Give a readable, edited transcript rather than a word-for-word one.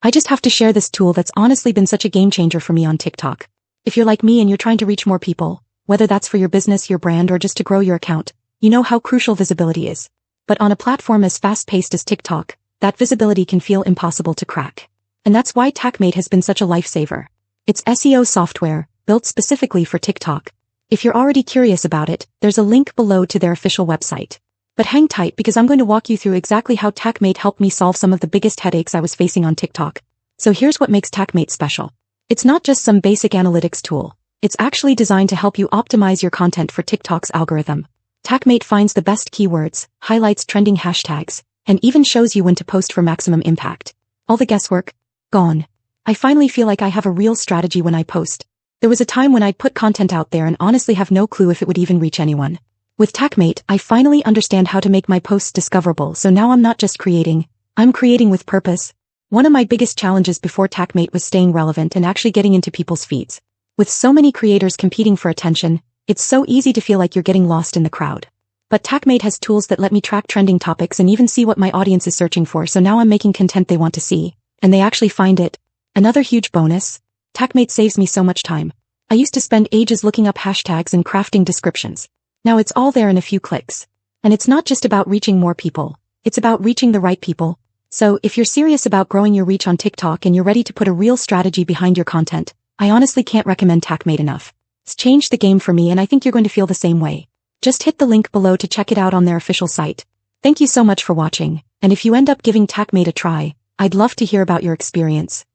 I just have to share this tool that's honestly been such a game changer for me on TikTok. If you're like me and you're trying to reach more people, whether that's for your business, your brand, or just to grow your account, you know how crucial visibility is. But on a platform as fast-paced as TikTok, that visibility can feel impossible to crack. And that's why TOKmate has been such a lifesaver. It's SEO software, built specifically for TikTok. If you're already curious about it, there's a link below to their official website. But hang tight because I'm going to walk you through exactly how TOKmate helped me solve some of the biggest headaches I was facing on TikTok. So here's what makes TOKmate special. It's not just some basic analytics tool. It's actually designed to help you optimize your content for TikTok's algorithm. TOKmate finds the best keywords, highlights trending hashtags, and even shows you when to post for maximum impact. All the guesswork, gone. I finally feel like I have a real strategy when I post. There was a time when I'd put content out there and honestly have no clue if it would even reach anyone. With TOKmate, I finally understand how to make my posts discoverable, so now I'm not just creating, I'm creating with purpose. One of my biggest challenges before TOKmate was staying relevant and actually getting into people's feeds. With so many creators competing for attention, it's so easy to feel like you're getting lost in the crowd. But TOKmate has tools that let me track trending topics and even see what my audience is searching for, so now I'm making content they want to see, and they actually find it. Another huge bonus, TOKmate saves me so much time. I used to spend ages looking up hashtags and crafting descriptions. Now it's all there in a few clicks. And it's not just about reaching more people, it's about reaching the right people. So if you're serious about growing your reach on TikTok and you're ready to put a real strategy behind your content, I honestly can't recommend TOKmate enough. It's changed the game for me and I think you're going to feel the same way. Just hit the link below to check it out on their official site. Thank you so much for watching, and if you end up giving TOKmate a try, I'd love to hear about your experience.